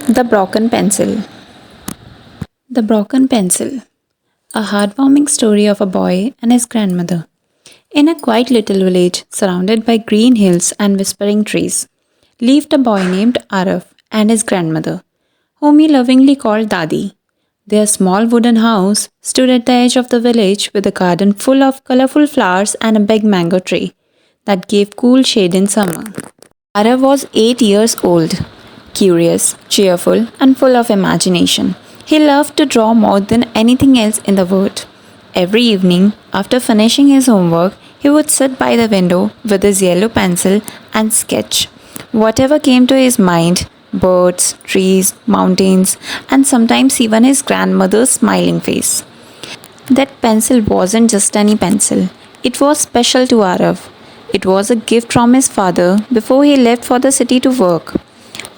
The Broken Pencil. The Broken Pencil. A heartwarming story of a boy and his grandmother. In a quiet little village surrounded by green hills and whispering trees, lived a boy named Araf and his grandmother, whom he lovingly called Dadi. Their small wooden house stood at the edge of the village with a garden full of colorful flowers and a big mango tree that gave cool shade in summer. Arav was 8 years old, curious, cheerful, and full of imagination. He loved to draw more than anything else in the world. Every evening, after finishing his homework, he would sit by the window with his yellow pencil and sketch whatever came to his mind: birds, trees, mountains, and sometimes even his grandmother's smiling face. That pencil wasn't just any pencil, it was special to Arav. It was a gift from his father before he left for the city to work.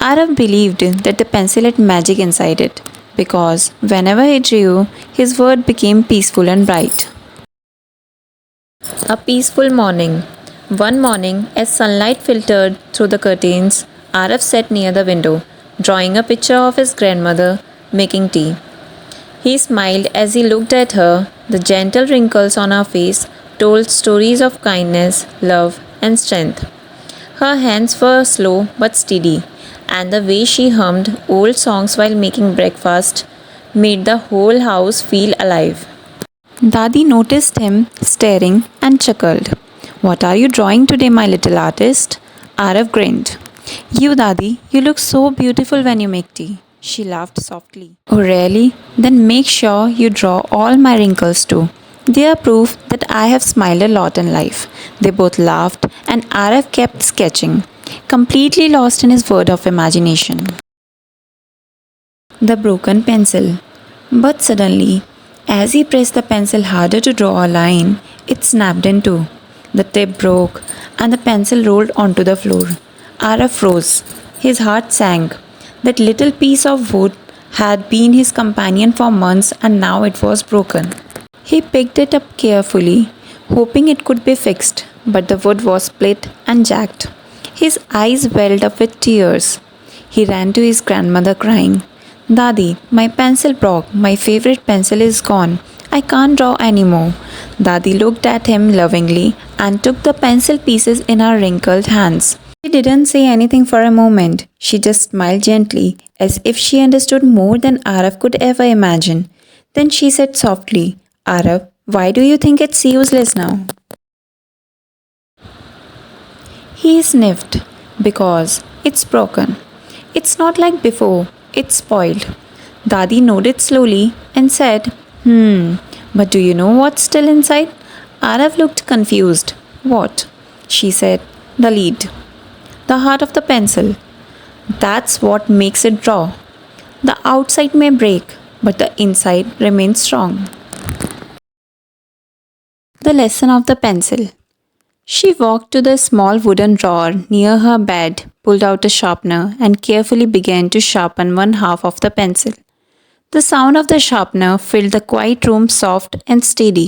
Arav believed that the pencil had magic inside it because whenever he drew, his word became peaceful and bright. A peaceful morning. One morning, as sunlight filtered through the curtains, Arav sat near the window, drawing a picture of his grandmother making tea. He smiled as he looked at her. The gentle wrinkles on her face told stories of kindness, love, and strength. Her hands were slow but steady, and the way she hummed old songs while making breakfast made the whole house feel alive. Dadi noticed him staring and chuckled. "What are you drawing today, my little artist?" Arav grinned. "You, Dadi, you look so beautiful when you make tea." She laughed softly. "Oh, really? Then make sure you draw all my wrinkles too. They are proof that I have smiled a lot in life." They both laughed, and Arav kept sketching, completely lost in his world of imagination. The broken pencil. But suddenly, as he pressed the pencil harder to draw a line, it snapped in two. The tip broke, and the pencil rolled onto the floor. Arav froze. His heart sank. That little piece of wood had been his companion for months, and now it was broken. He picked it up carefully, hoping it could be fixed, but the wood was split and jagged. His eyes welled up with tears. He ran to his grandmother crying, "Dadi, my pencil broke. My favorite pencil is gone. I can't draw anymore." Dadi looked at him lovingly and took the pencil pieces in her wrinkled hands. She didn't say anything for a moment. She just smiled gently, as if she understood more than Arav could ever imagine. Then she said softly, "Arav, why do you think it's useless now?" He sniffed. "Because it's broken. It's not like before. It's spoiled." Dadi nodded slowly and said, but do you know what's still inside?" Arav looked confused. "What?" She said, "The lead. The heart of the pencil. That's what makes it draw. The outside may break, but the inside remains strong." The lesson of the pencil. She walked to the small wooden drawer near her bed, pulled out a sharpener, and carefully began to sharpen one half of the pencil. The sound of the sharpener filled the quiet room soft and steady.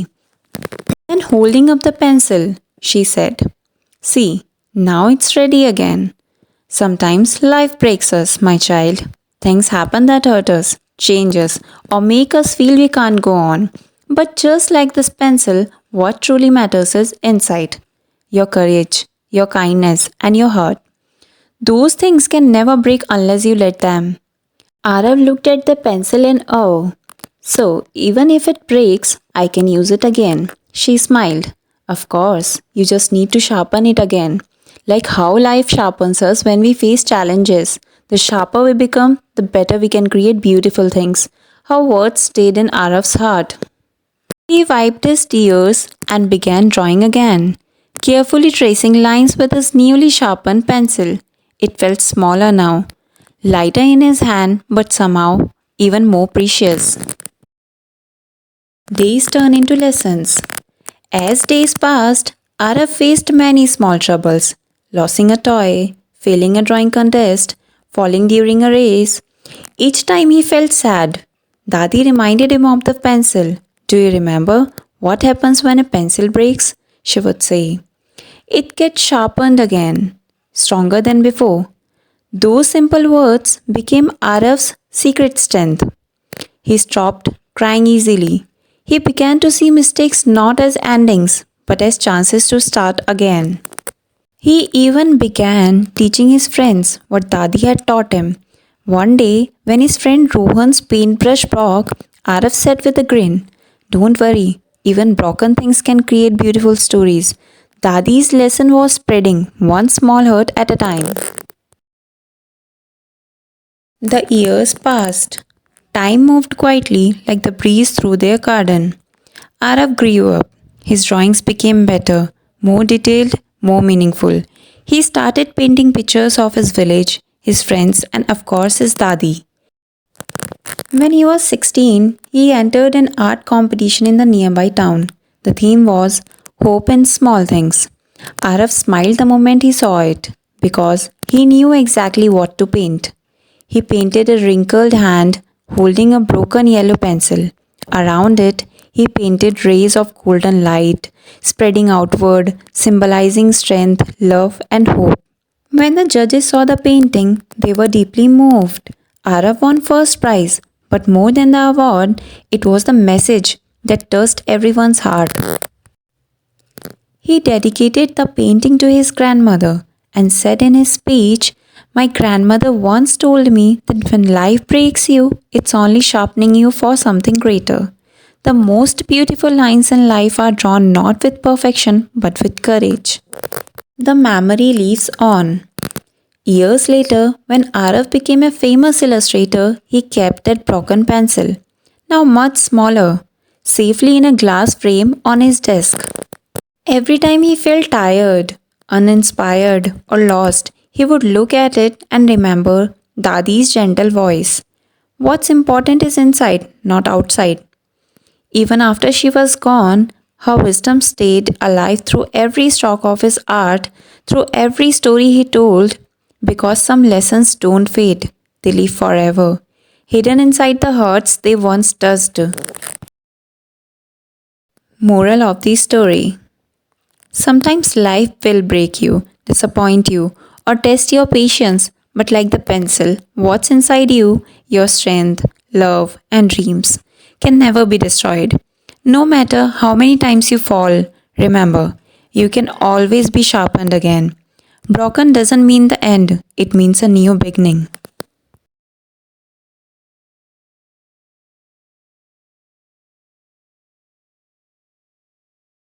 Then, holding up the pencil, she said, "See, now it's ready again. Sometimes life breaks us, my child. Things happen that hurt us, change us, or make us feel we can't go on. But just like this pencil, what truly matters is inside. Your courage, your kindness, and your heart. Those things can never break unless you let them." Arav looked at the pencil in awe. "So, even if it breaks, I can use it again." She smiled. "Of course, you just need to sharpen it again. Like how life sharpens us when we face challenges. The sharper we become, the better we can create beautiful things." Her words stayed in Arav's heart. He wiped his tears and began drawing again, carefully tracing lines with his newly sharpened pencil. It felt smaller now, lighter in his hand, but somehow even more precious. Days turned into lessons. As days passed, Arav faced many small troubles: losing a toy, failing a drawing contest, falling during a race. Each time he felt sad, Dadi reminded him of the pencil. "Do you remember what happens when a pencil breaks?" she would say. "It gets sharpened again, stronger than before. Those simple words became Arav's secret strength. He stopped crying easily. He began to see mistakes not as endings, but as chances to start again. He even began teaching his friends what Dadi had taught him. One day, when his friend Rohan's paintbrush broke, Arav said with a grin, "Don't worry, even broken things can create beautiful stories." Dadi's lesson was spreading, one small hurt at a time. The years passed. Time moved quietly like the breeze through their garden. Arav grew up. His drawings became better, more detailed, more meaningful. He started painting pictures of his village, his friends, and of course his dadi. When he was 16, he entered an art competition in the nearby town. The theme was Hope in Small Things. Arav smiled the moment he saw it because he knew exactly what to paint. He painted a wrinkled hand holding a broken yellow pencil. Around it, he painted rays of golden light spreading outward, symbolizing strength, love, and hope. When the judges saw the painting, they were deeply moved. Arav won first prize, but more than the award, it was the message that touched everyone's heart. He dedicated the painting to his grandmother and said in his speech, "My grandmother once told me that when life breaks you, it's only sharpening you for something greater." The most beautiful lines in life are drawn not with perfection but with courage. The memory lives on. Years later, when Arav became a famous illustrator, he kept that broken pencil, now much smaller, safely in a glass frame on his desk. Every time he felt tired, uninspired, or lost, he would look at it and remember Dadi's gentle voice. What's important is inside, not outside. Even after she was gone, her wisdom stayed alive through every stroke of his art, through every story he told, because some lessons don't fade, they live forever, hidden inside the hearts they once touched. Moral of the story: sometimes life will break you, disappoint you, or test your patience, but like the pencil, what's inside you, your strength, love, and dreams, can never be destroyed. No matter how many times you fall, remember, you can always be sharpened again. Broken doesn't mean the end, it means a new beginning.